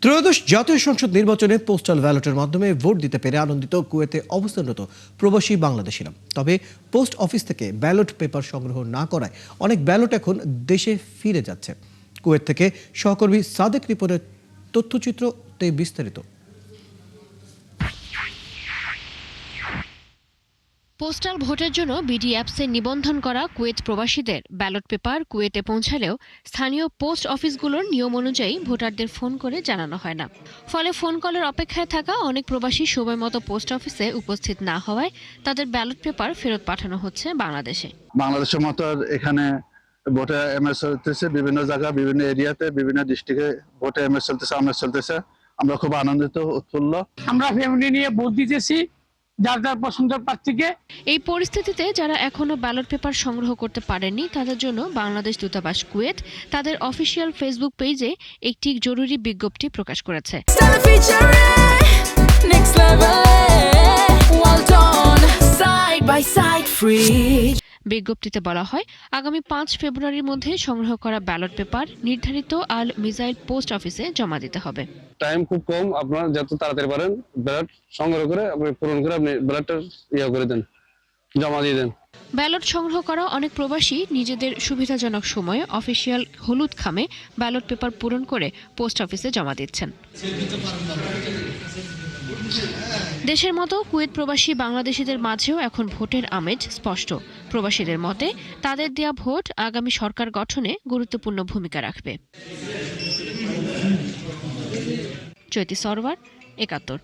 ত্রয়োদশ জাতীয় সংসদ নির্বাচনে পোস্টাল ব্যালটের মাধ্যমে ভোট দিতে পেরে আনন্দিত কুয়েতে অবস্থানরত প্রবাসী বাংলাদেশিরা। তবে পোস্ট অফিস থেকে ব্যালট পেপার সংগ্রহ না করায় অনেক ব্যালট এখন দেশে ফিরে যাচ্ছে। কুয়েত থেকে সহকর্মী সাদেক রিপনের তথ্যচিত্রতে বিস্তারিত। পোস্টাল ভোটের জন্য বিডি অ্যাপসে নিবন্ধন করা কুয়েত প্রবাসীদের ব্যালট পেপার কুয়েতে পৌঁছালেও স্থানীয় পোস্ট অফিসগুলোর নিয়ম অনুযায়ী ভোটারদের ফোন করে জানানো হয় না। ফলে ফোন কলের অপেক্ষায় থাকা অনেক প্রবাসী সময়মতো পোস্ট অফিসে উপস্থিত না হওয়ায় তাদের ব্যালট পেপার ফেরত পাঠানো হচ্ছে বাংলাদেশে। বাংলাদেশের মতো এখানে ভোটে এমএস চলতেছে, বিভিন্ন জায়গা বিভিন্ন এরিয়াতে বিভিন্ন ডিস্ট্রিক্টে ভোটে এমএস চলতেছে, আমেস চলতেছে। আমরা খুব আনন্দিত উৎফুল্ল। আমরা ফ্যামিলি নিয়ে ভোট দিতেছি যার যার পছন্দের প্রার্থীকে। এই পরিস্থিতিতে যারা এখনো ব্যালট পেপার সংগ্রহ করতে পারেননি তাদের জন্য বাংলাদেশ দূতাবাস কুয়েত তাদের অফিসিয়াল ফেসবুক পেজে একটি জরুরি বিজ্ঞপ্তি প্রকাশ করেছে। বিজ্ঞপ্তিতে বলা হয়, আগামী 5 ফেব্রুয়ারির মধ্যে সংগ্রহ করা ব্যালট পেপার নির্ধারিত আল মিসাইল পোস্ট অফিসে জমা দিতে হবে। টাইম খুব কম, আপনারা যত তাড়াতাড়ি পারেন ব্যালট সংগ্রহ করে আপনি পূরণ করে আপনি ব্যালটটা করে দেন, জমা দিয়ে দেন। ব্যালট সংগ্রহ করা অনেক প্রবাসী নিজেদের সুবিধাজনক সময়ে অফিসিয়াল হলুদ খামে ব্যালট পেপার পূরণ করে পোস্ট অফিসে জমা দিচ্ছেন। দেশের মতো কুয়েত প্রবাসী বাংলাদেশিদের মাঝেও এখন ভোটের আমেজ স্পষ্ট। প্রবাসীদের মতে তাদের দেয়া ভোট আগামী সরকার গঠনে গুরুত্বপূর্ণ ভূমিকা রাখবে। চৈতি সরওয়ার, ৭১।